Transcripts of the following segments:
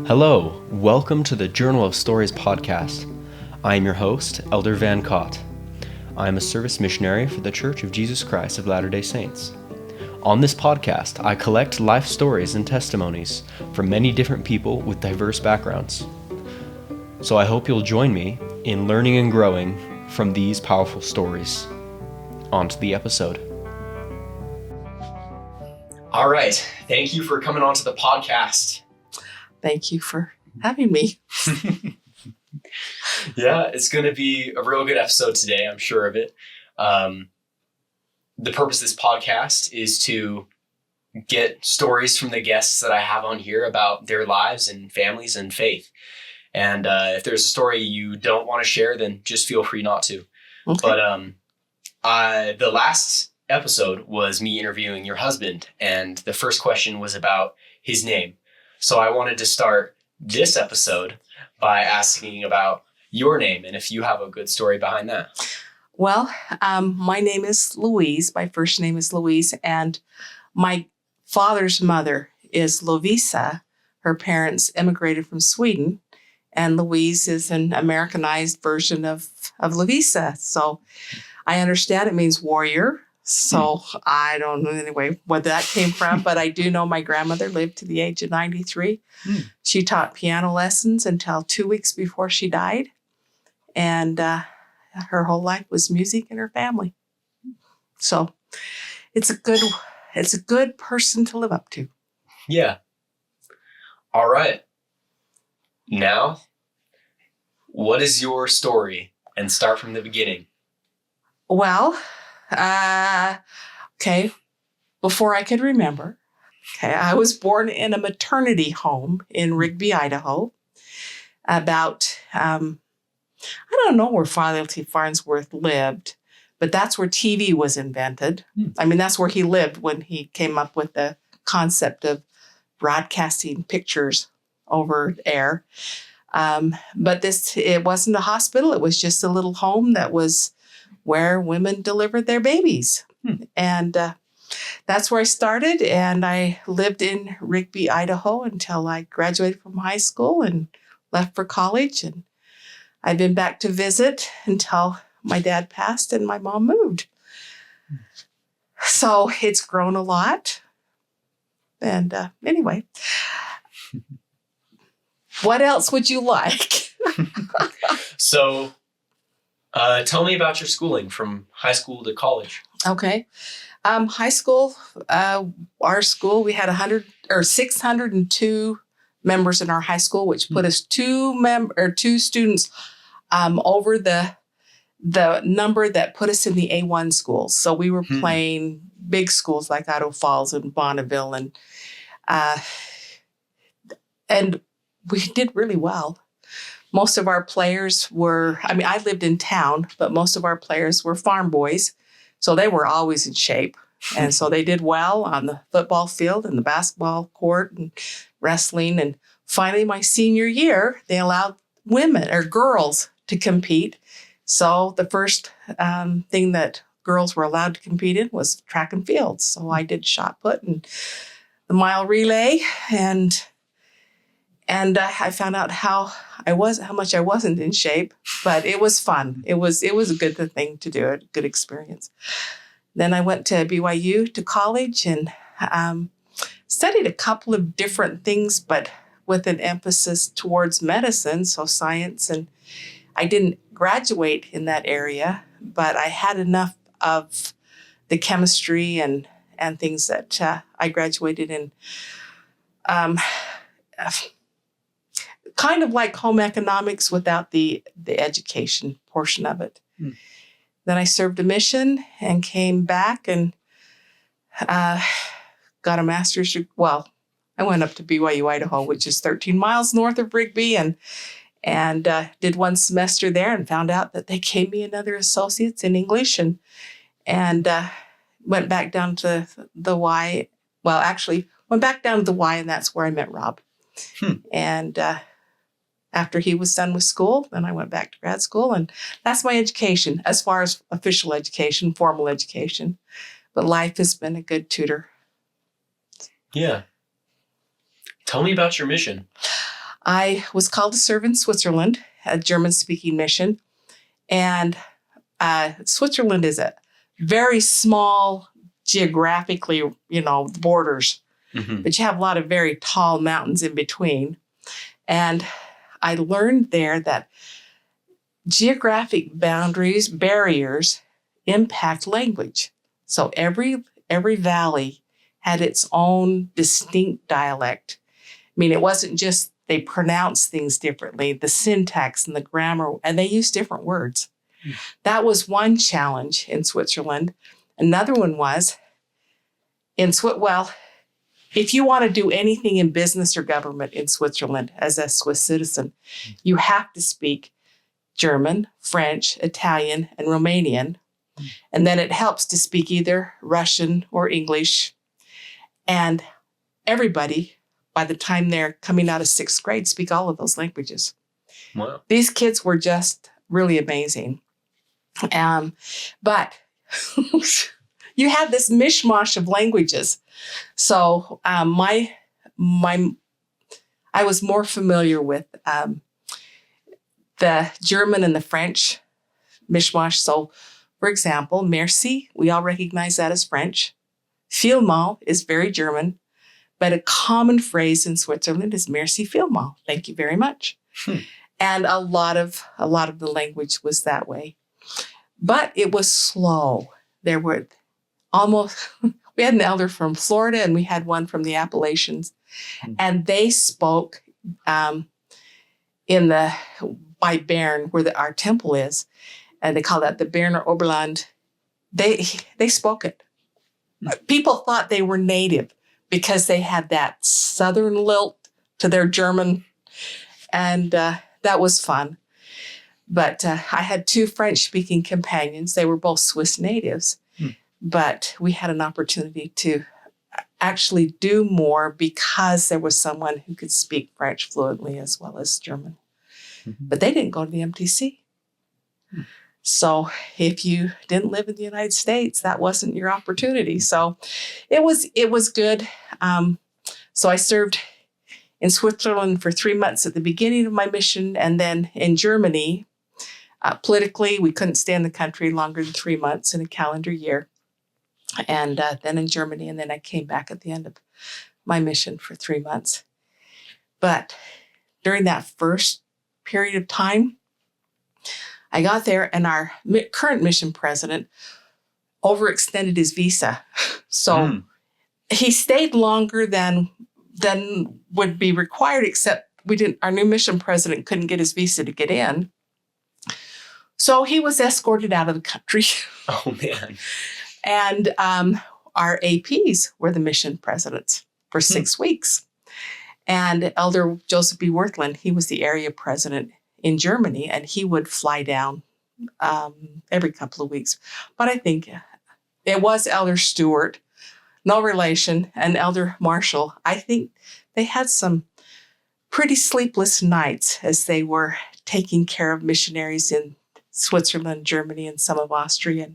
Hello, welcome to the Journal of Stories podcast. I am your host, Elder Van Cott. I am a service missionary for the Church of Jesus Christ of Latter-day Saints. On this podcast, I collect life stories and testimonies from many different people with diverse backgrounds. So I hope you'll join me in learning and growing from these powerful stories. On to the episode. All right, thank you for coming on to the podcast. Thank you for having me. Yeah, it's going to be a real good episode today. I'm sure of it. The purpose of this podcast is to get stories from the guests that I have on here about their lives and families and faith. And if there's a story you don't want to share, then just feel free not to. Okay. But the last episode was me interviewing your husband, and the first question was about his name. So I wanted to start this episode by asking about your name and if you have a good story behind that. Well, my name is Louise. My first name is Louise, and my father's mother is Lovisa. Her parents immigrated from Sweden, and Louise is an Americanized version of Lovisa. So I understand it means warrior. So I don't know anyway where that came from, but I do know my grandmother lived to the age of 93. She taught piano lessons until 2 weeks before she died. And her whole life was music in her family. So it's a good person to live up to. Yeah. All right. Now, what is your story? And start from the beginning. Well, okay, before I could remember, I was born in a maternity home in Rigby, Idaho. About, I don't know where Father T. Farnsworth lived, but that's where TV was invented. I mean, that's where he lived when he came up with the concept of broadcasting pictures over air. But it wasn't a hospital. It was just a little home that was where women delivered their babies. And that's where I started. And I lived in Rigby, Idaho until I graduated from high school and left for college. And I've been back to visit until my dad passed and my mom moved. So it's grown a lot. And anyway, what else would you like? So tell me about your schooling from high school to college. Okay. High school, our school, we had 602 members in our high school, which put us two students over the number that put us in the A1 schools. So we were playing big schools like Idaho Falls and Bonneville, and we did really well. Most of our players I lived in town, but most of our players were farm boys. So they were always in shape. And so they did well on the football field and the basketball court and wrestling. And finally, my senior year, they allowed women or girls to compete. So the first thing that girls were allowed to compete in was track and field. So I did shot put and the mile relay, and I found out how much I wasn't in shape, but it was fun. It was a good thing to do, a good experience. Then I went to BYU to college and studied a couple of different things, but with an emphasis towards medicine, so science. And I didn't graduate in that area, but I had enough of the chemistry and things that I graduated in. Kind of like home economics without the education portion of it. Then I served a mission and came back and got a master's. Well, I went up to BYU, Idaho, which is 13 miles north of Rigby, and did one semester there and found out that they gave me another associate's in English and went back down to the Y. Well, actually, went back down to the Y, and that's where I met Rob. And after he was done with school, then I went back to grad school, and that's my education as far as official education, formal education. But life has been a good tutor. Yeah. Tell me about your mission. I was called to serve in Switzerland, a German-speaking mission. And Switzerland is a very small geographically, borders, but you have a lot of very tall mountains in between. And I learned there that geographic barriers impact language. So every valley had its own distinct dialect. I mean, it wasn't just they pronounced things differently, the syntax and the grammar, and they used different words. That was one challenge in Switzerland. Another one was if you want to do anything in business or government in Switzerland as a Swiss citizen, you have to speak German, French, Italian, and Romanian. And then it helps to speak either Russian or English. And everybody, by the time they're coming out of 6th grade, speak all of those languages. Wow. These kids were just really amazing. But you have this mishmash of languages. So I was more familiar with the German and the French mishmash. So, for example, merci, we all recognize that as French. Vielmal is very German, but a common phrase in Switzerland is merci vielmal. Thank you very much. And a lot of the language was that way. But it was slow. There were we had an elder from Florida and we had one from the Appalachians. And they spoke by Bern, where our temple is. And they call that the Berner Oberland. They spoke it. People thought they were native because they had that southern lilt to their German. And that was fun. But I had 2 French-speaking companions. They were both Swiss natives. But we had an opportunity to actually do more because there was someone who could speak French fluently as well as German. But they didn't go to the MTC. So if you didn't live in the United States, that wasn't your opportunity. So it was good. So I served in Switzerland for 3 months at the beginning of my mission, and then in Germany. Politically, we couldn't stay in the country longer than 3 months in a calendar year. And then in Germany, and then I came back at the end of my mission for 3 months. But during that first period of time, I got there and our current mission president overextended his visa. So he stayed longer than would be required, except our new mission president couldn't get his visa to get in. So he was escorted out of the country. Oh, man. And our APs were the mission presidents for 6 weeks. And Elder Joseph B. Worthland, he was the area president in Germany, and he would fly down every couple of weeks. But I think it was Elder Stewart, no relation, and Elder Marshall. I think they had some pretty sleepless nights as they were taking care of missionaries in Switzerland, Germany, and some of Austria,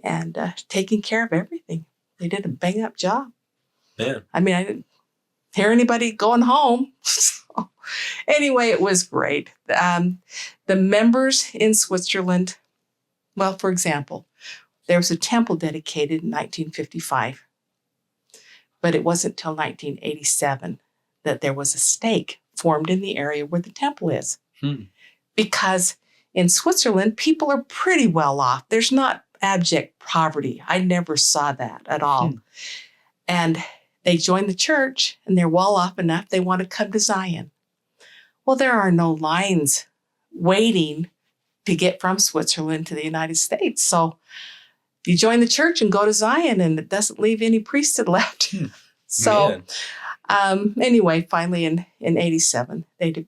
and taking care of everything. They did a bang-up job. Yeah. I mean, I didn't hear anybody going home. So, anyway, it was great. The members in Switzerland, well, for example, there was a temple dedicated in 1955, but it wasn't until 1987 that there was a stake formed in the area where the temple is. Because in Switzerland, people are pretty well off. There's not abject poverty. I never saw that at all. And they join the church and they're well off enough they want to come to Zion. Well, there are no lines waiting to get from Switzerland to the United States. So you join the church and go to Zion, and it doesn't leave any priesthood left. So anyway, finally in 87, they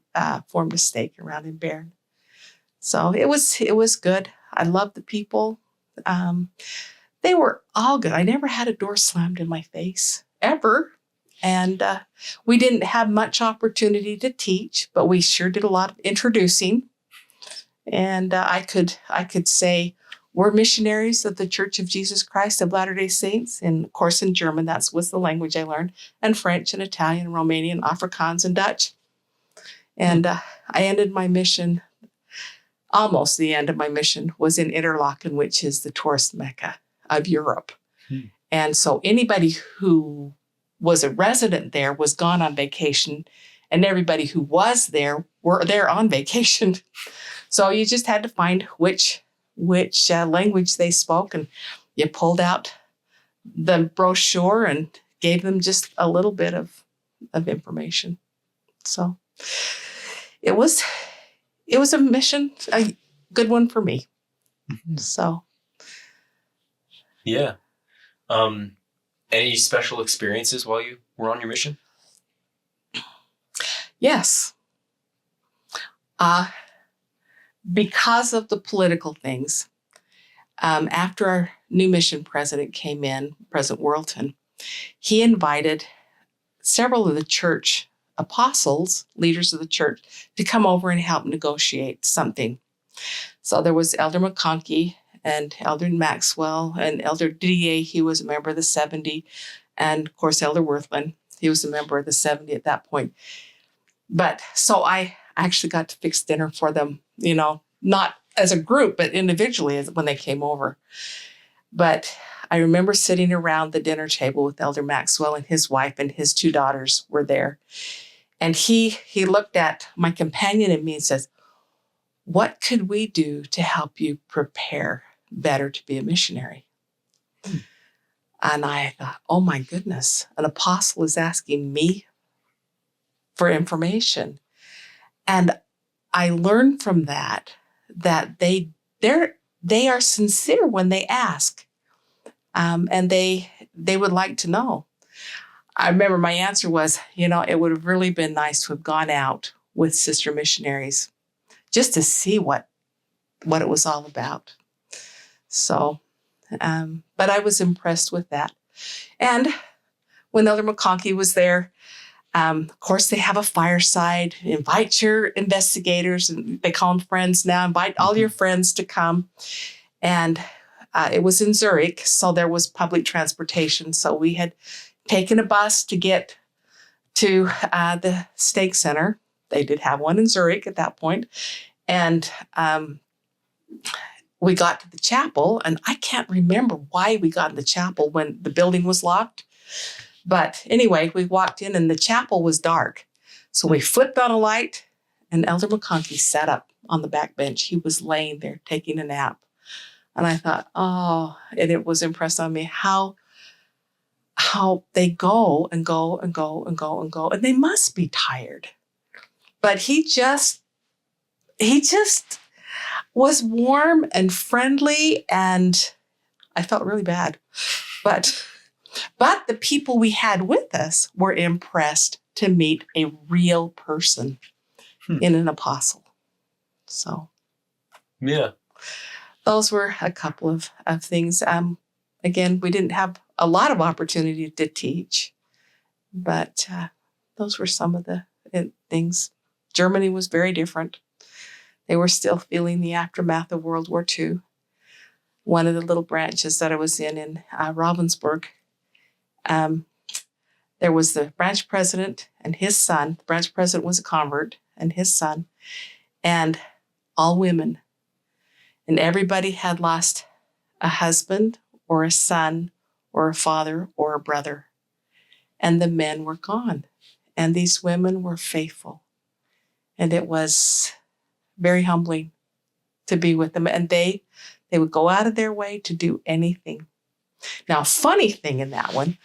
formed a stake around in Bern. So it was good. I loved the people. They were all good. I never had a door slammed in my face, ever. And we didn't have much opportunity to teach, but we sure did a lot of introducing. And I could say, we're missionaries of the Church of Jesus Christ of Latter-day Saints. And of course, in German, that was the language I learned, and French and Italian and Romanian, Afrikaans and Dutch. And I ended my mission, almost the end of my mission, was in Interlaken, which is the tourist mecca of Europe. And so anybody who was a resident there was gone on vacation, and everybody who was there were there on vacation. So you just had to find which language they spoke, and you pulled out the brochure and gave them just a little bit of information. So it was a mission, a good one for me. So yeah. Any special experiences while you were on your mission? yes. Because of the political things, after our new mission president came in, President Worlton, he invited several of the church apostles, leaders of the church, to come over and help negotiate something. So there was Elder McConkie and Elder Maxwell and Elder Didier. He was a member of the 70. And of course, Elder Worthland, he was a member of the 70 at that point. But so I actually got to fix dinner for them, not as a group, but individually when they came over. But I remember sitting around the dinner table with Elder Maxwell and his wife, and his 2 daughters were there. And he looked at my companion and me and says, "What could we do to help you prepare better to be a missionary?" And I thought, oh my goodness, an apostle is asking me for information. And I learned from that they are sincere when they ask, and they would like to know. I remember my answer was, it would have really been nice to have gone out with sister missionaries just to see what it was all about. So, but I was impressed with that. And when Elder McConkie was there, of course, they have a fireside. Invite your investigators, and they call them friends now. Invite all your friends to come. And it was in Zurich, so there was public transportation. So we had taken a bus to get to the stake center. They did have one in Zurich at that point. And we got to the chapel, and I can't remember why we got in the chapel when the building was locked. But anyway, we walked in and the chapel was dark. So we flipped on a light, and Elder McConkie sat up on the back bench. He was laying there taking a nap. And I thought, and it was impressed on me how they go and go and go and go and go. And they must be tired. But he just was warm and friendly, and I felt really bad. But the people we had with us were impressed to meet a real person in an apostle. So, yeah, those were a couple of things. Again, we didn't have a lot of opportunity to teach, but those were some of the things. Germany was very different. They were still feeling the aftermath of World War II. One of the little branches that I was in Ravensburg, there was the branch president and his son. The branch president was a convert, and his son, and all women. And everybody had lost a husband or a son or a father or a brother. And the men were gone. And these women were faithful. And it was very humbling to be with them. And they would go out of their way to do anything. Now, funny thing in that one.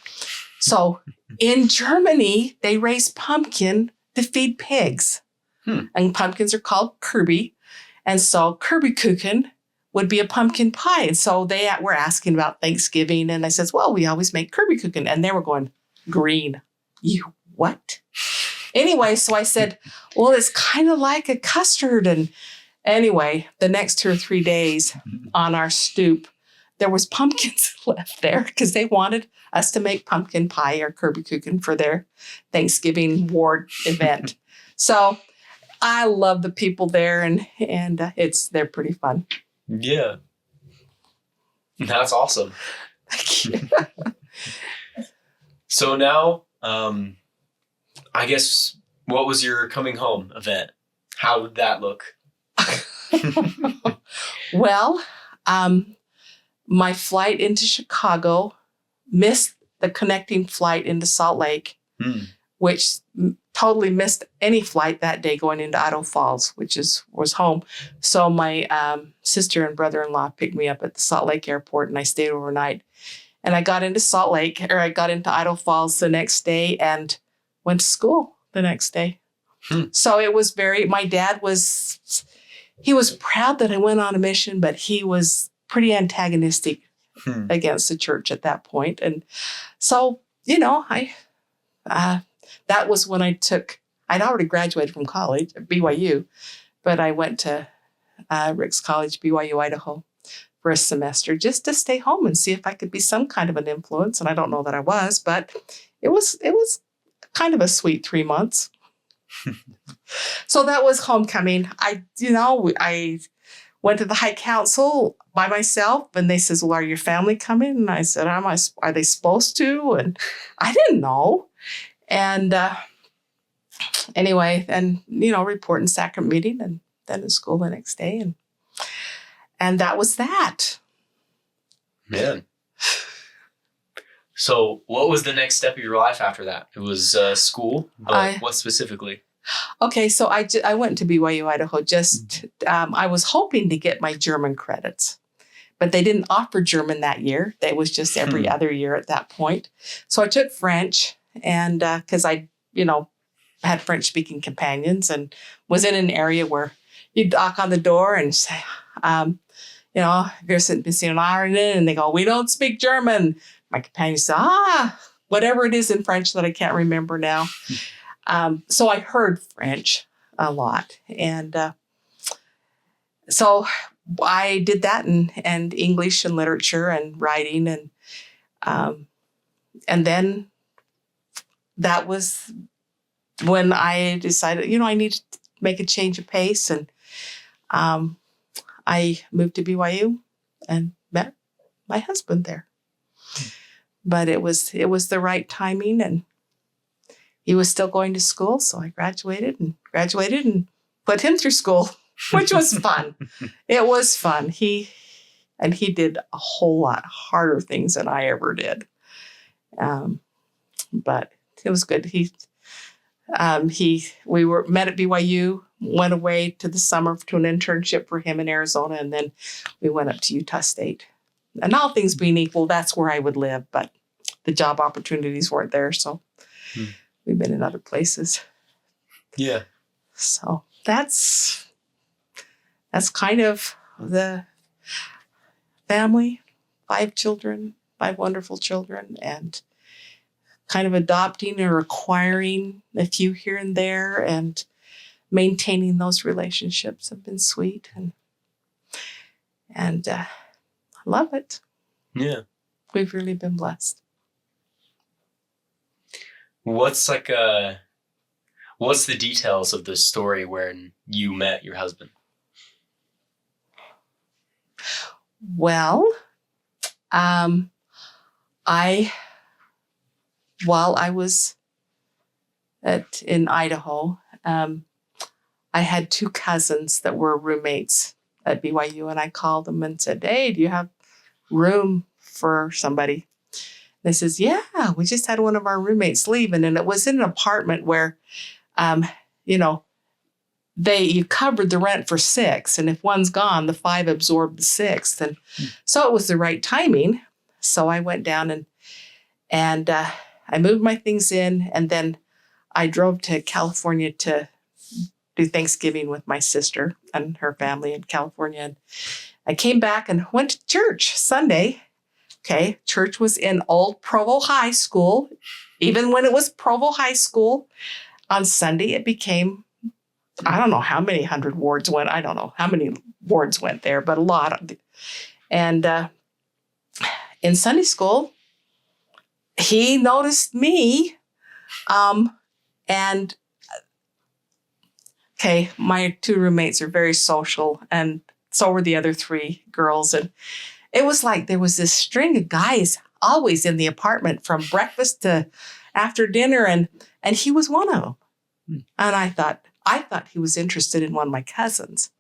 So in Germany, they raise pumpkin to feed pigs. And pumpkins are called Kirby. And so Kirby Kuchen would be a pumpkin pie. And so they were asking about Thanksgiving. And I says, well, we always make Kirby Kuchen. And they were going, green. You what? Anyway, so I said, well, it's kind of like a custard. And anyway, the next 2 or 3 days on our stoop, there was pumpkins left there because they wanted us to make pumpkin pie or Kirby Kuchen for their Thanksgiving ward event. So I love the people there, and they're pretty fun. Yeah. That's awesome. So now, I guess What was your coming home event? How did that look? Well, my flight into Chicago missed the connecting flight into Salt Lake, which totally missed any flight that day going into Idaho Falls, which was home. So my sister and brother-in-law picked me up at the Salt Lake airport, and I stayed overnight. And I got into I got into Idaho Falls the next day and went to school the next day. So it was my dad he was proud that I went on a mission, but he was pretty antagonistic against the church at that point. And so, that was when I'd already graduated from college at BYU, but I went to Rick's College, BYU, Idaho for a semester just to stay home and see if I could be some kind of an influence. And I don't know that I was, but it was kind of a sweet 3 months. So that was homecoming. I went to the high council by myself, and they says, "Well, are your family coming?" And I said, "Are they supposed to?" And I didn't know. And anyway, and report in sacrament meeting, and then in school the next day, and that was that. Man. So what was the next step of your life after that? It was school, but what specifically? Okay, so I went to BYU, Idaho. I was hoping to get my German credits, but they didn't offer German that year. It was just every other year at that point. So I took French, and because I had French-speaking companions and was in an area where you'd knock on the door and say, "Here's in Ireland," and they go, "We don't speak German." My companions say, whatever it is in French that I can't remember now. So I heard French a lot. And so I did that and English and literature and writing. And then that was when I decided, I need to make a change of pace. And I moved to BYU and met my husband there. But it was the right timing, and he was still going to school, so I graduated and put him through school, which was fun. It was fun. He did a whole lot harder things than I ever did, but it was good. We met at BYU, went away to the summer to an internship for him in Arizona, and then we went up to Utah State. And all things being equal, that's where I would live, but the job opportunities weren't there, so we've been in other places. Yeah. So that's kind of the family, 5 children, 5 wonderful children, and kind of adopting or acquiring a few here and there and maintaining those relationships have been sweet, and I love it. Yeah. We've really been blessed. What's the details of the story when you met your husband? Well, while I was in Idaho, I had 2 cousins that were roommates at BYU, and I called them and said, "Hey, do you have room for somebody?" They says, "Yeah, we just had one of our roommates leave." And it was in an apartment where, you covered the rent for 6. And if one's gone, the 5 absorbed the 6th. And so it was the right timing. So I went down and I moved my things in. And then I drove to California to do Thanksgiving with my sister and her family in California. And I came back and went to church Sunday. Okay, church was in old Provo High School. Even when it was Provo High School, on Sunday it became, I don't know how many hundred wards went. I don't know how many wards went there, but a lot. And in Sunday school, he noticed me. And okay, my 2 roommates are very social, and so were the other 3 girls. And it was like there was this string of guys always in the apartment from breakfast to after dinner, and he was one of them. Hmm. And I thought he was interested in one of my cousins.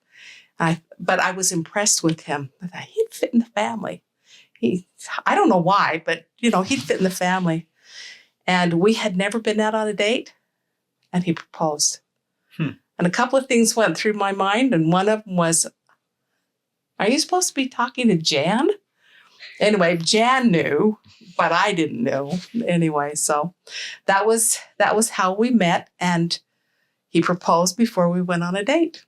But I was impressed with him. I thought he'd fit in the family. I don't know why, but he'd fit in the family. And we had never been out on a date, and he proposed. Hmm. And a couple of things went through my mind, and one of them was, are you supposed to be talking to Jan? Anyway, Jan knew, but I didn't know. Anyway, so that was how we met, and he proposed before we went on a date.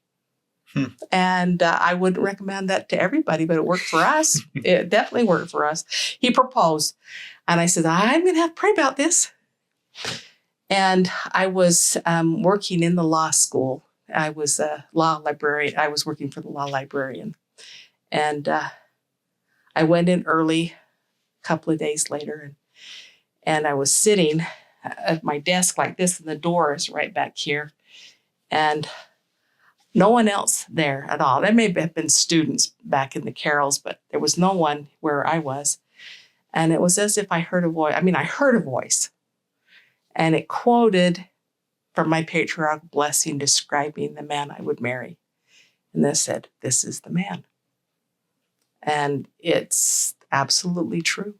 And I wouldn't recommend that to everybody, but it worked for us. It definitely worked for us. He proposed, and I said, I'm going to have to pray about this. And I was working in the law school. I was a law librarian. I was working for the law librarian. And I went in early a couple of days later, and I was sitting at my desk like this, and the door is right back here. And no one else there at all. There may have been students back in the carols, but there was no one where I was. And it was as if I heard a voice. I mean, I heard a voice. And it quoted from my patriarchal blessing describing the man I would marry. And this said, "This is the man." And it's absolutely true.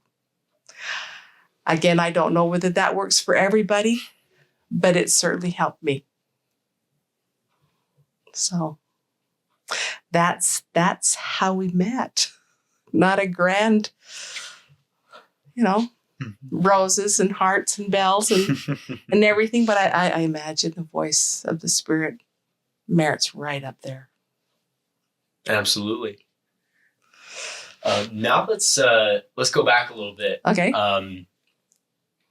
Again, I don't know whether that works for everybody, but it certainly helped me. So that's how we met. Not a grand, roses and hearts and bells and everything, but I imagine the voice of the Spirit merits right up there. Absolutely. Now let's go back a little bit. Okay.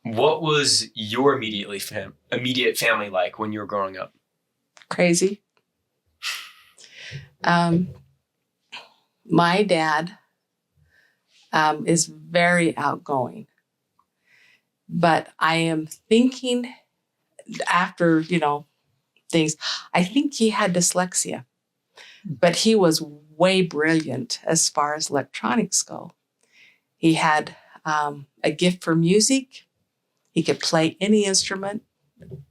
What was your immediate family like when you were growing up? Crazy. My dad is very outgoing, but I am thinking after, things, I think he had dyslexia, but he was way brilliant as far as electronics go. He had a gift for music. He could play any instrument,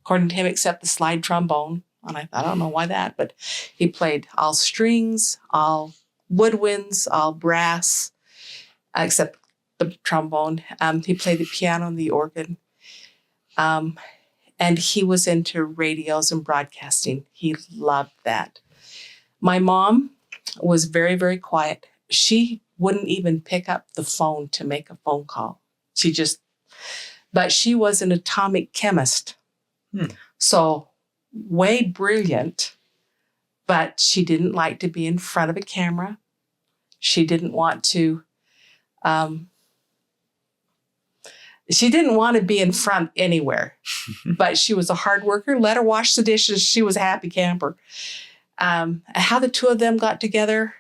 according to him, except the slide trombone. And I thought, I don't know why that, but he played all strings, all woodwinds, all brass, except the trombone. He played the piano and the organ. And he was into radios and broadcasting. He loved that. My mom was very, very quiet. She wouldn't even pick up the phone to make a phone call. But she was an atomic chemist. So way brilliant, but she didn't like to be in front of a camera. She didn't want to be in front anywhere, but she was a hard worker. Let her wash the dishes. She was a happy camper. How the two of them got together,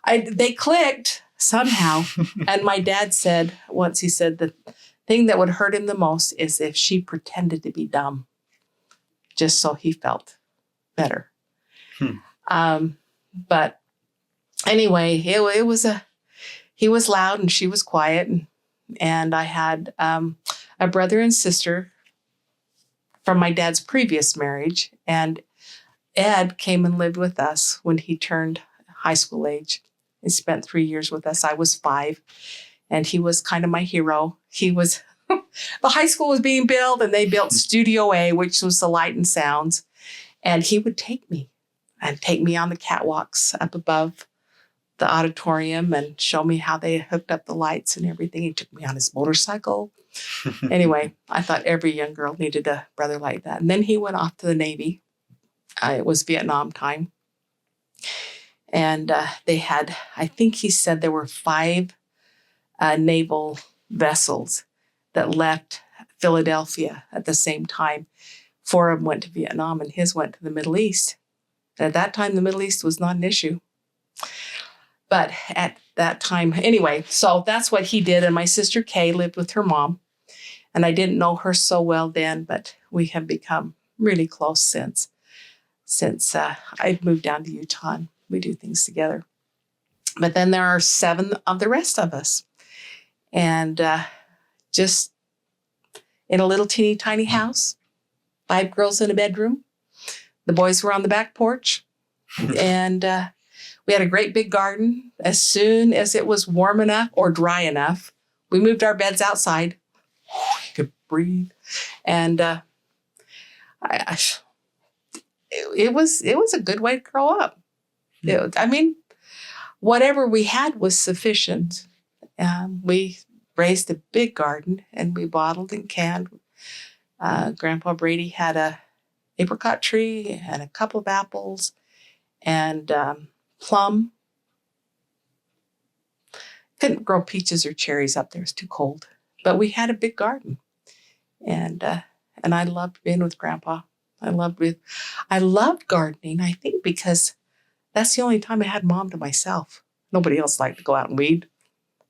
they clicked somehow. And my dad said once, he said the thing that would hurt him the most is if she pretended to be dumb, just so he felt better. But anyway, he was loud and she was quiet. And I had a brother and sister from my dad's previous marriage. And Ed came and lived with us when he turned high school age. He spent 3 years with us. I was 5. And he was kind of my hero. He was, the high school was being built and they built Studio A, which was the light and sounds. And he would take me on the catwalks up above the auditorium and show me how they hooked up the lights and everything. He took me on his motorcycle. Anyway, I thought every young girl needed a brother like that. And then he went off to the Navy. It was Vietnam time. And they had, I think he said there were 5 naval vessels that left Philadelphia at the same time. 4 of them went to Vietnam and his went to the Middle East. And at that time, the Middle East was not an issue. But at that time, anyway, so that's what he did. And my sister Kay lived with her mom. And I didn't know her so well then, but we have become really close since I've moved down to Utah and we do things together. But then there are 7 of the rest of us. And just in a little teeny tiny house. 5 girls in a bedroom. The boys were on the back porch. And we had a great big garden. As soon as it was warm enough or dry enough, we moved our beds outside. We could breathe. And it was a good way to grow up. Whatever we had was sufficient. We raised a big garden, and we bottled and canned. Grandpa Brady had a apricot tree and a couple of apples and plum. Couldn't grow peaches or cherries up there; it's too cold. But we had a big garden, and I loved being with Grandpa. I loved gardening. I think because that's the only time I had Mom to myself. Nobody else liked to go out and weed,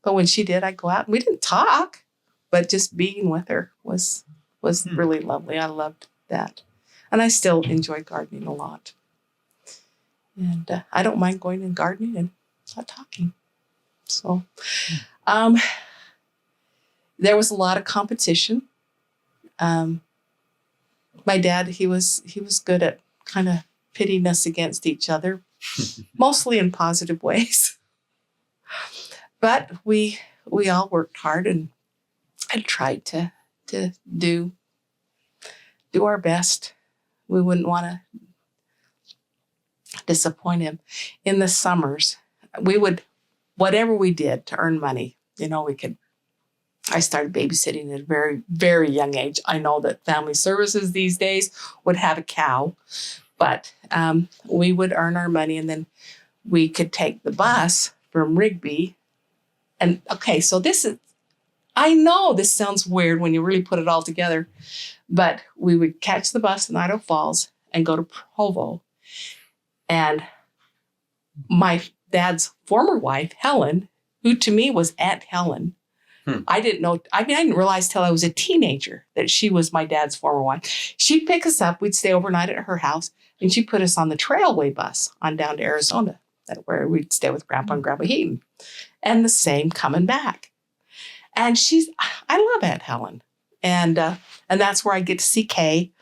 but when she did, I'd go out and we didn't talk, but just being with her was really lovely. I loved that, and I still enjoy gardening a lot. And I don't mind going and gardening and not talking. So, there was a lot of competition. My dad, he was good at kind of pitting us against each other, mostly in positive ways. But we all worked hard and tried to do our best. We wouldn't want to disappoint him. In the summers, we would, whatever we did to earn money, I started babysitting at a very, very young age. I know that family services these days would have a cow, but we would earn our money, and then we could take the bus from Rigby. And okay, so I know this sounds weird when you really put it all together, but we would catch the bus in Idaho Falls and go to Provo. And my dad's former wife, Helen, who to me was Aunt Helen, I didn't know. I didn't realize till I was a teenager that she was my dad's former wife. She'd pick us up. We'd stay overnight at her house, and she'd put us on the Trailway bus on down to Arizona, where we'd stay with Grandpa and Grandma Heaton. And the same coming back. And I love Aunt Helen. And that's where I get to see Kay.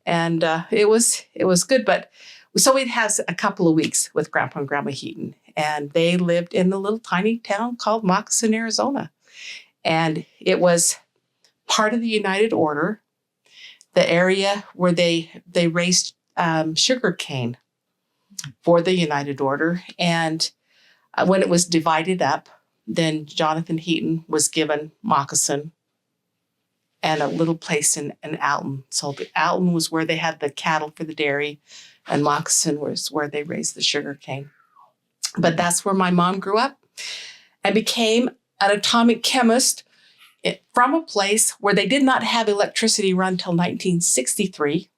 And it was good. But so we'd have a couple of weeks with Grandpa and Grandma Heaton. And they lived in a little tiny town called Moccasin, Arizona. And it was part of the United Order, the area where they raised sugar cane for the United Order. And when it was divided up, then Jonathan Heaton was given Moccasin and a little place in Alton. So Alton was where they had the cattle for the dairy, and Moccasin was where they raised the sugar cane. But that's where my mom grew up and became an atomic chemist from a place where they did not have electricity run until 1963.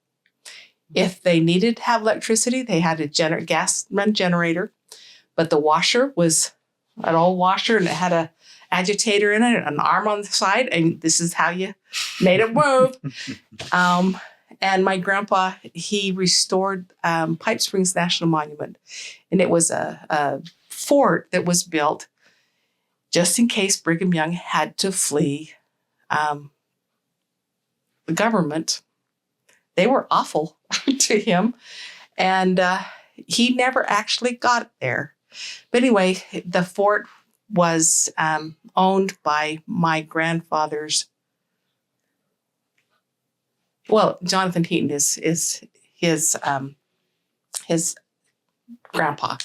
If they needed to have electricity, they had a gas run generator, but the washer was an old washer, and it had a agitator in it, an arm on the side, and this is how you made it move. And my grandpa, he restored Pipe Springs National Monument, and it was a fort that was built just in case Brigham Young had to flee the government. They were awful to him, and he never actually got there. But anyway, the fort was owned by my grandfather's. Well, Jonathan Heaton is his grandpa.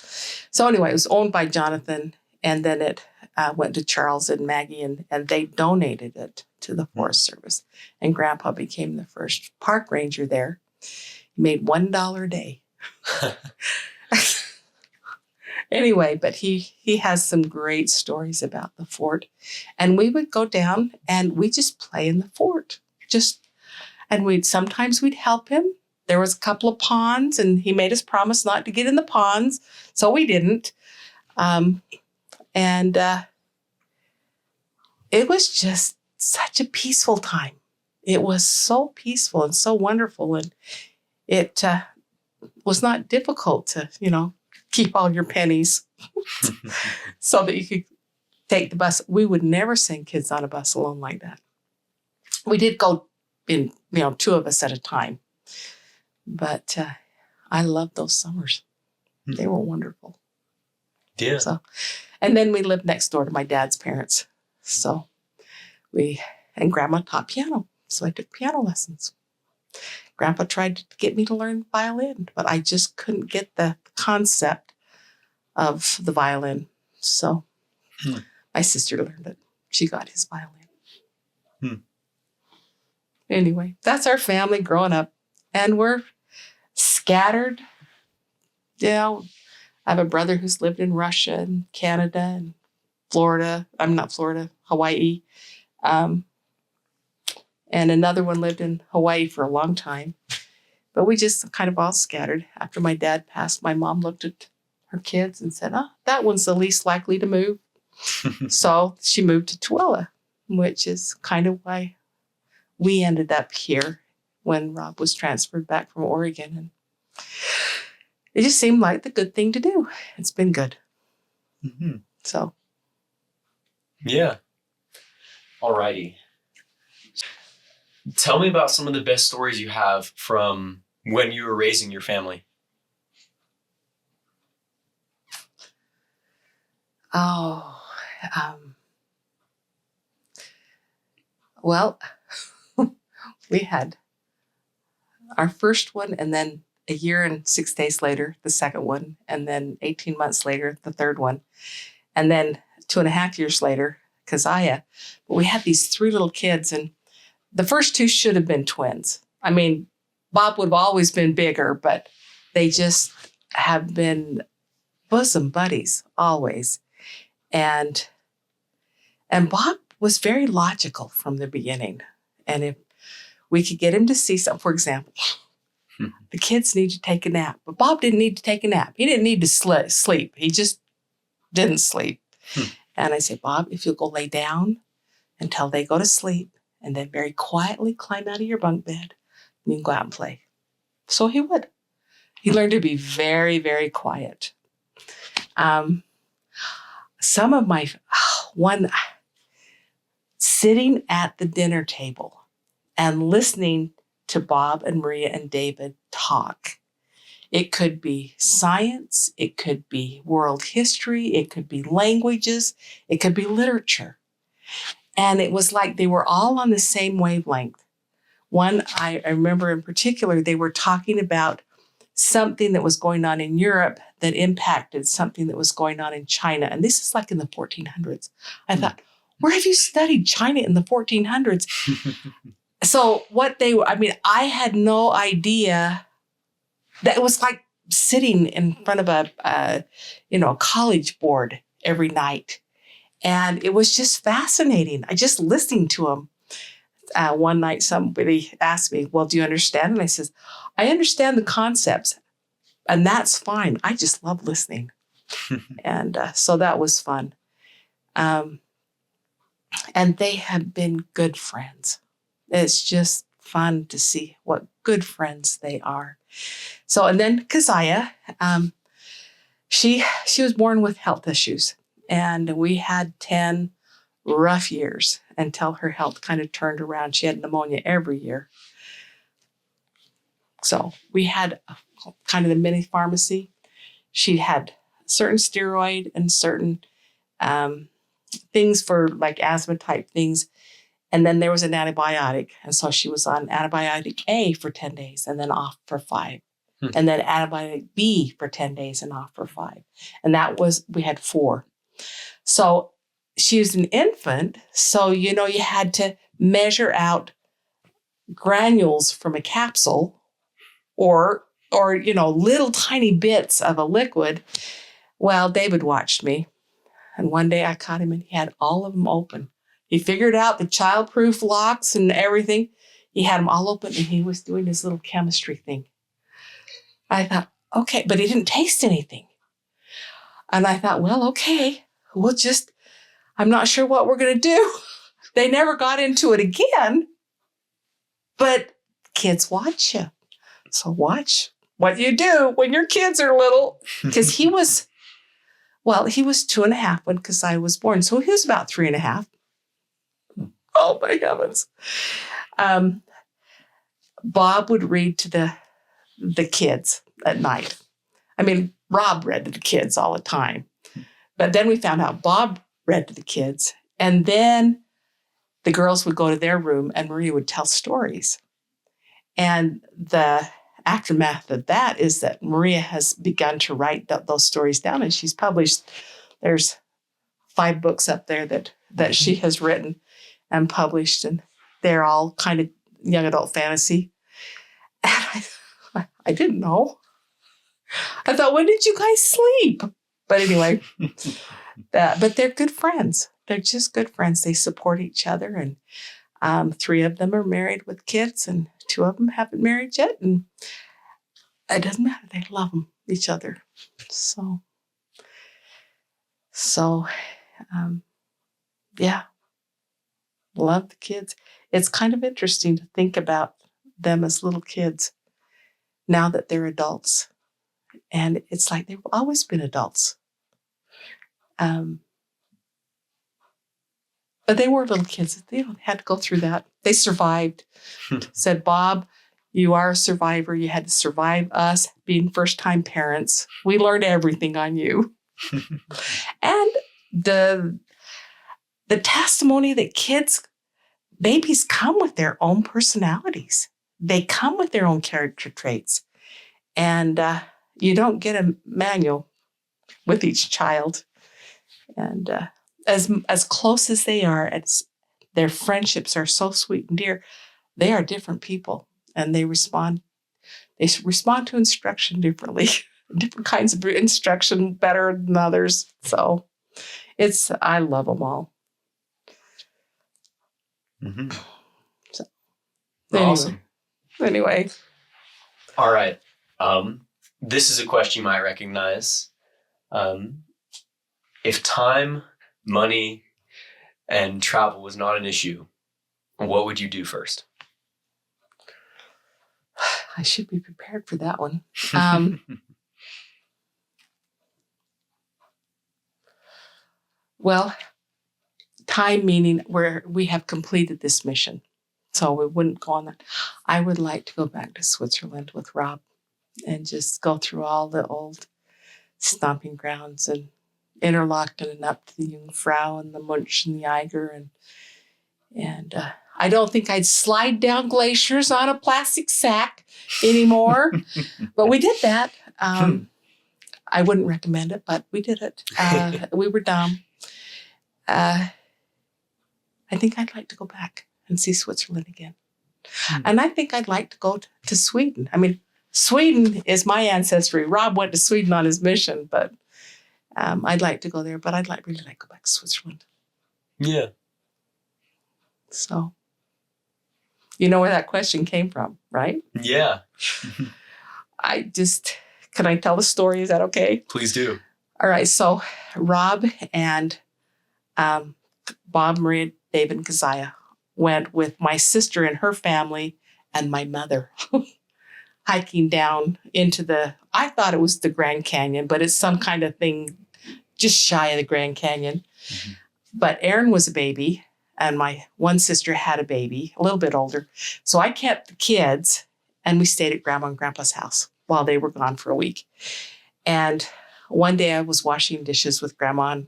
So anyway, it was owned by Jonathan, and then it went to Charles and Maggie, and they donated it to the Forest Service. And Grandpa became the first park ranger there. He made $1 a day. Anyway, but he has some great stories about the fort. And we would go down and we just play in the fort. And sometimes we'd help him. There was a couple of ponds, and he made us promise not to get in the ponds, so we didn't. And it was just such a peaceful time. It was so peaceful and so wonderful, and it was not difficult to, keep all your pennies so that you could take the bus. We would never send kids on a bus alone like that. We did go in, 2 of us at a time. But I loved those summers. They were wonderful. Yeah. So, and then we lived next door to my dad's parents. So and Grandma taught piano. So I took piano lessons. Grandpa tried to get me to learn violin, but I just couldn't get the concept of the violin. So my sister learned it. She got his violin. Anyway, that's our family growing up. And we're scattered. I have a brother who's lived in Russia and Canada and Florida. I'm not Florida, Hawaii. And another one lived in Hawaii for a long time. But we just kind of all scattered. After my dad passed, my mom looked at her kids and said, that one's the least likely to move. So she moved to Tooele, which is kind of why we ended up here when Rob was transferred back from Oregon. And it just seemed like the good thing to do. It's been good. So. Yeah. Alrighty. Tell me about some of the best stories you have from when you were raising your family. Well, we had our first one, and then a year and 6 days later, the second one, and then 18 months later, the third one, and then 2.5 years later, Keziah. But we had these 3 little kids, and the first 2 should have been twins. I mean, Bob would have always been bigger, but they just have been bosom buddies always. And Bob was very logical from the beginning. And if we could get him to see something, for example, the kids need to take a nap, but Bob didn't need to take a nap. He didn't need to sleep. He just didn't sleep. And I say, Bob, if you'll go lay down until they go to sleep, and then very quietly climb out of your bunk bed, you can go out and play. So he would. He learned to be very, very quiet. Some of my, sitting at the dinner table and listening to Bob and Maria and David talk. It could be science, it could be world history, it could be languages, it could be literature. And it was like they were all on the same wavelength. One, I remember in particular, they were talking about something that was going on in Europe that impacted something that was going on in China. And this is like in the 1400s. I thought, where have you studied China in the 1400s? So I had no idea that it was like sitting in front of a college board every night. And it was just fascinating. I just listening to them. One night, somebody asked me, well, do you understand? And I says, I understand the concepts, and that's fine. I just love listening. And so that was fun. And they have been good friends. It's just fun to see what good friends they are. So, and then Keziah, she was born with health issues. And we had 10 rough years until her health kind of turned around. She had pneumonia every year. So we had kind of the mini pharmacy. She had certain steroid and certain things for like asthma type things. And then there was an antibiotic. And so she was on antibiotic A for 10 days and then off for 5. And then antibiotic B for 10 days and off for 5. And we had 4. So she was an infant. So, you had to measure out granules from a capsule or little tiny bits of a liquid. Well, David watched me. And one day I caught him and he had all of them open. He figured out the childproof locks and everything. He had them all open and he was doing his little chemistry thing. I thought, okay, but he didn't taste anything. And I thought, well, okay, I'm not sure what we're going to do. They never got into it again. But kids watch you. So watch what you do when your kids are little. Because he was 2.5 when Keziah was born. So he was about 3.5. Oh, my heavens. Bob would read to the kids at night. I mean, Rob read to the kids all the time. But then we found out Bob read to the kids. And then the girls would go to their room and Maria would tell stories. And the aftermath of that is that Maria has begun to write those stories down, and she's published. There's 5 books up there that she has written and published, and they're all kind of young adult fantasy. And I didn't know. I thought, when did you guys sleep? But anyway, but they're good friends. They're just good friends. They support each other, and 3 of them are married with kids, and 2 of them haven't married yet. And it doesn't matter. They love each other. So, yeah, love the kids. It's kind of interesting to think about them as little kids now that they're adults. And it's like they've always been adults. But they were little kids. They had to go through that. They survived. Said, Bob, you are a survivor. You had to survive us being first-time parents. We learned everything on you. And the testimony that babies come with their own personalities. They come with their own character traits. And you don't get a manual with each child. And as close as they are, their friendships are so sweet and dear. They are different people, and they respond to instruction differently. Different kinds of instruction better than others. So I love them all. Mm-hmm. So, awesome. Anyway. All right. This is a question you might recognize. If time, money, and travel was not an issue, what would you do first? I should be prepared for that one. Well, time meaning where we have completed this mission. So we wouldn't go on that. I would like to go back to Switzerland with Rob and just go through all the old stomping grounds and Interlaken and up to the Jungfrau and the Munch and the Eiger. And I don't think I'd slide down glaciers on a plastic sack anymore. But we did that. I wouldn't recommend it, but we did it. We were dumb. I think I'd like to go back and see Switzerland again. And I think I'd like to go to Sweden. I mean, Sweden is my ancestry. Rob went to Sweden on his mission, but I'd like to go there. But I'd really like to go back to Switzerland. Yeah. So, you know where that question came from, right? Yeah. Can I tell the story? Is that okay? Please do. All right. So Rob and Bob, Maria, David, and Keziah went with my sister and her family and my mother hiking down into I thought it was the Grand Canyon, but it's some kind of thing just shy of the Grand Canyon. Mm-hmm. But Aaron was a baby, and my one sister had a baby, a little bit older. So I kept the kids, and we stayed at Grandma and Grandpa's house while they were gone for a week. And one day I was washing dishes with Grandma, and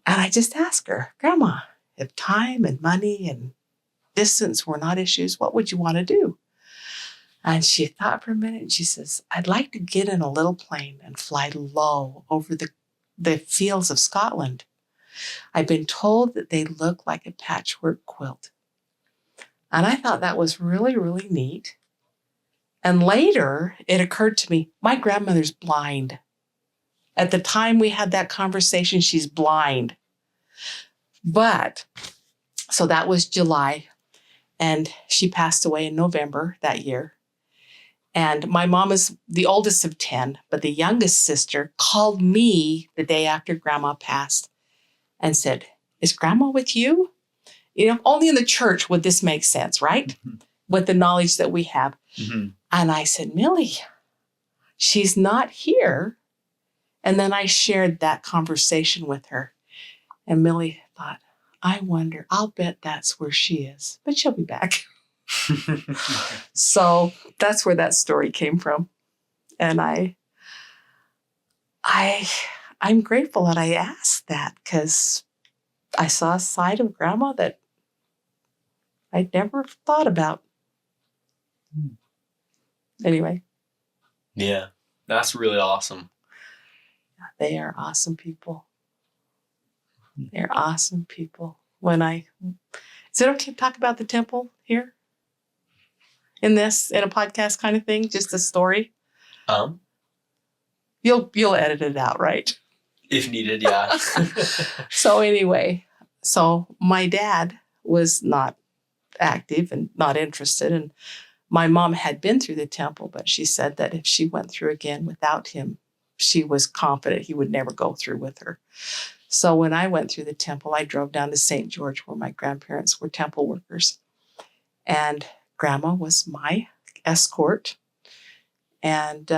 I just asked her, Grandma, if time and money and distance were not issues, what would you want to do? And she thought for a minute, and she says, I'd like to get in a little plane and fly low over the fields of Scotland. I've been told that they look like a patchwork quilt. And I thought that was really, really neat. And later, it occurred to me, my grandmother's blind. At the time we had that conversation, she's blind. But, so that was July, and she passed away in November that year. And my mom is the oldest of 10, but the youngest sister called me the day after Grandma passed and said, is Grandma with you? You know, only in the church would this make sense, right? Mm-hmm. With the knowledge that we have. Mm-hmm. And I said, Millie, she's not here. And then I shared that conversation with her. And Millie thought, I wonder, I'll bet that's where she is. But she'll be back. So that's where that story came from. And I'm grateful that I asked that, because I saw a side of Grandma that I'd never thought about. Anyway. Yeah, that's really awesome. They are awesome people. They're awesome people. Is it okay to talk about the temple here? In a podcast kind of thing? Just a story? You'll edit it out, right? If needed, yeah. So anyway, my dad was not active and not interested. And my mom had been through the temple, but she said that if she went through again without him, she was confident he would never go through with her. So when I went through the temple, I drove down to St. George, where my grandparents were temple workers. And Grandma was my escort. And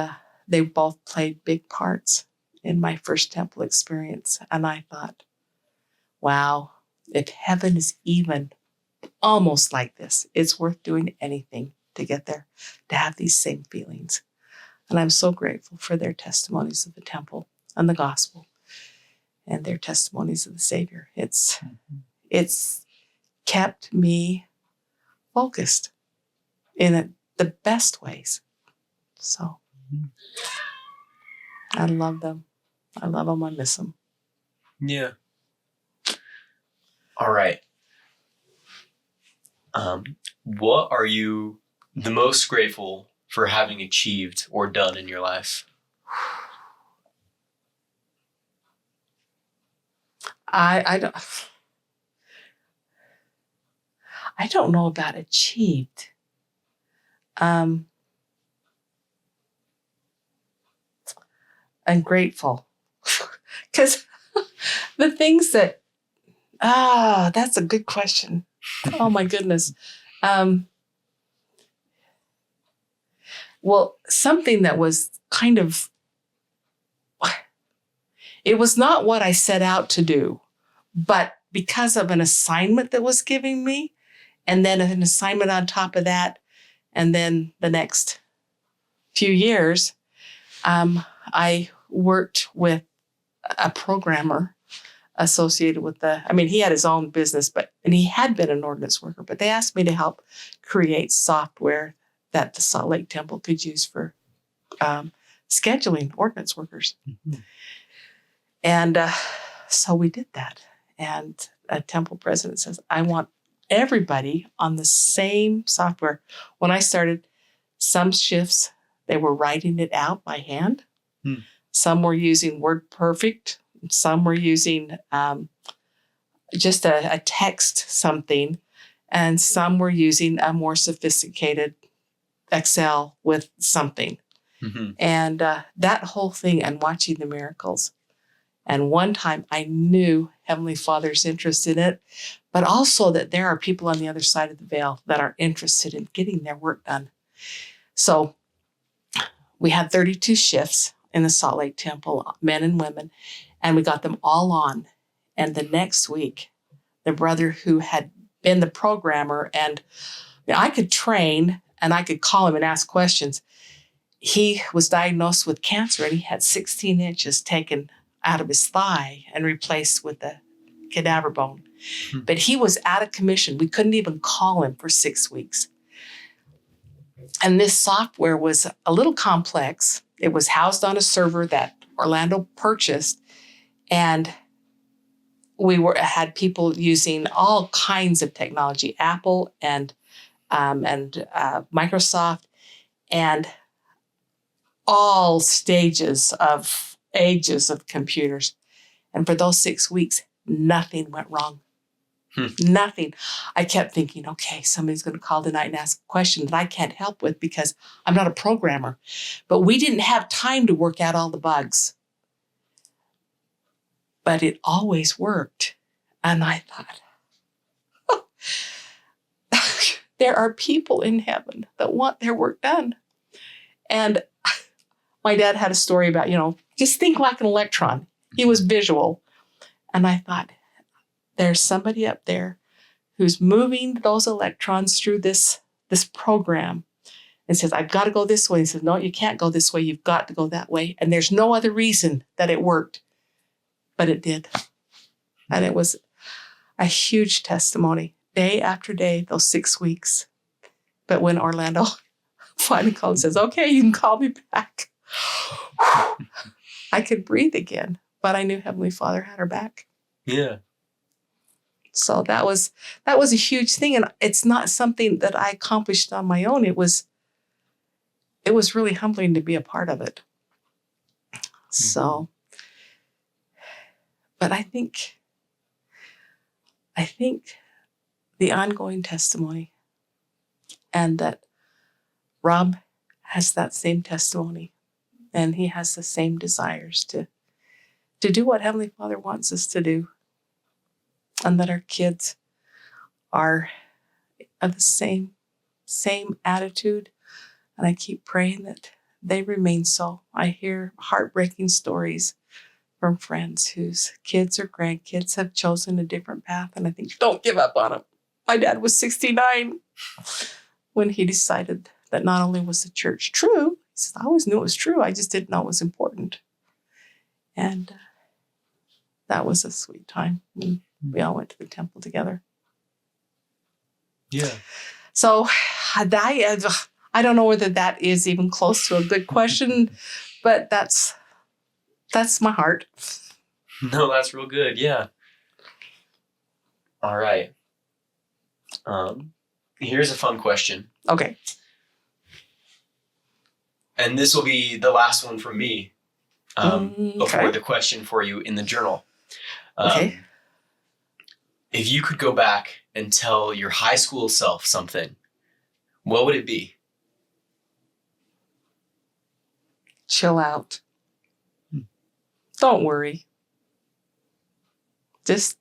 they both played big parts in my first temple experience. And I thought, wow, if heaven is even almost like this, it's worth doing anything to get there, to have these same feelings. And I'm so grateful for their testimonies of the temple and the gospel and their testimonies of the Savior. It's kept me focused in the best ways. So I love them. I love them. I miss them. Yeah. All right. What are you the most grateful for having achieved or done in your life? I don't know about achieved. I'm grateful because the things that, that's a good question. Oh my goodness. Well, something that was kind of, it was not what I set out to do, but because of an assignment that was giving me, and then an assignment on top of that, and then the next few years, I worked with a programmer associated with he had his own business, and he had been an ordinance worker, but they asked me to help create software that the Salt Lake Temple could use for scheduling ordinance workers. Mm-hmm. And so we did that. And a temple president says, I want everybody on the same software. When I started, some shifts, they were writing it out by hand. Some were using WordPerfect. Some were using just a text something. And some were using a more sophisticated Excel with something. Mm-hmm. And that whole thing, and watching the miracles. And one time I knew Heavenly Father's interest in it, but also that there are people on the other side of the veil that are interested in getting their work done. So we had 32 shifts in the Salt Lake Temple, men and women, and we got them all on. And the next week, the brother who had been the programmer, and I could train and I could call him and ask questions. He was diagnosed with cancer, and he had 16 inches taken out of his thigh and replaced with a cadaver bone. But he was out of commission. We couldn't even call him for 6 weeks. And this software was a little complex. It was housed on a server that Orlando purchased. And we had people using all kinds of technology, Apple and Microsoft, and all stages of ages of computers. And for those 6 weeks, nothing went wrong. Nothing. I kept thinking, okay, somebody's going to call tonight and ask a question that I can't help with because I'm not a programmer. But we didn't have time to work out all the bugs. But it always worked. And I thought, there are people in heaven that want their work done. And my dad had a story about, just think like an electron. He was visual. And I thought, there's somebody up there who's moving those electrons through this this program and says, I've got to go this way. He says, no, you can't go this way. You've got to go that way. And there's no other reason that it worked, but it did. And it was a huge testimony, day after day, those 6 weeks. But when Orlando finally called and says, okay, you can call me back, I could breathe again, but I knew Heavenly Father had her back. Yeah. So that was a huge thing. And it's not something that I accomplished on my own. It was really humbling to be a part of it. So, but I think the ongoing testimony, and that Rob has that same testimony, and he has the same desires to do what Heavenly Father wants us to do, and that our kids are of the same attitude. And I keep praying that they remain so. I hear heartbreaking stories from friends whose kids or grandkids have chosen a different path. And I think, don't give up on them. My dad was 69 when he decided that not only was the church true, he says, I always knew it was true. I just didn't know it was important. And that was a sweet time when we all went to the temple together. Yeah. So I don't know whether that is even close to a good question, but that's my heart. No, that's real good. Yeah. All right. Here's a fun question. Okay. And this will be the last one from me before the question for you in the journal. Okay. If you could go back and tell your high school self something, what would it be? Chill out. Don't worry. Just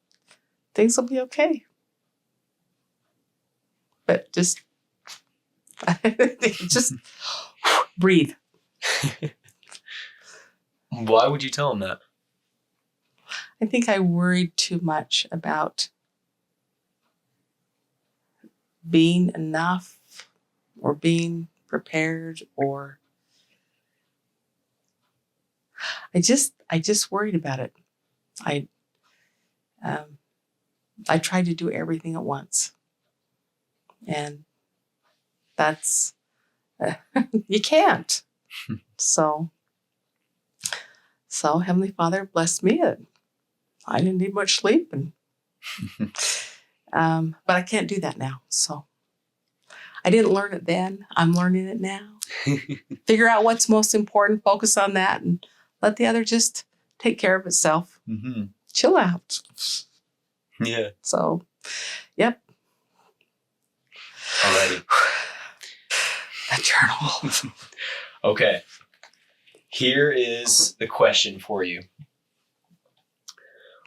things will be okay. But just breathe. Why would you tell him that? I think I worried too much about being enough or being prepared, or I just worried about it. I tried to do everything at once, and that's you can't. So Heavenly Father blessed me. I didn't need much sleep, and but I can't do that now. So I didn't learn it then. I'm learning it now. Figure out what's most important, focus on that, and let the other just take care of itself. Mm-hmm. Chill out. Yeah. So, yep. Alrighty. The journal. Okay. Here is the question for you.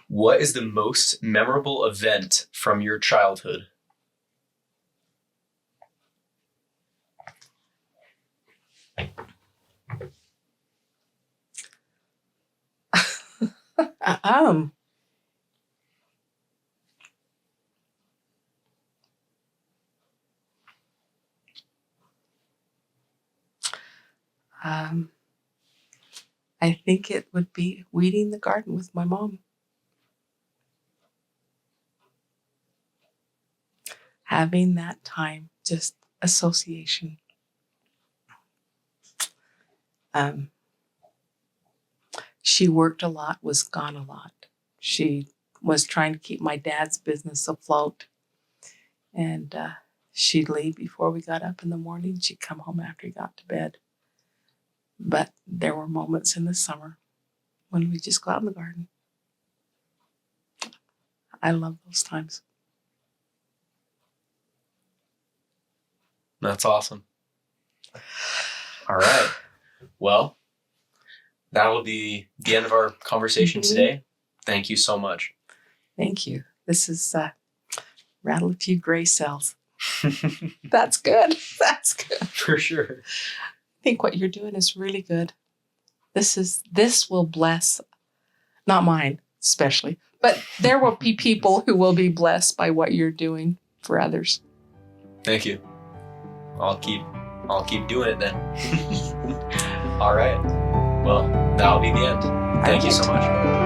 What is the most memorable event from your childhood? I think it would be weeding the garden with my mom. Having that time, just association. She worked a lot, was gone a lot. She was trying to keep my dad's business afloat. And she'd leave before we got up in the morning. She'd come home after he got to bed. But there were moments in the summer when we just go out in the garden. I love those times. That's awesome. All right. Well, that will be the end of our conversation today. Thank you so much. Thank you. This is rattle a few gray cells. That's good. That's good. For sure. I think what you're doing is really good. This will bless, not mine especially, but there will be people who will be blessed by what you're doing for others. Thank you. I'll keep doing it then. All right. Well, that'll be the end. Thank you so much.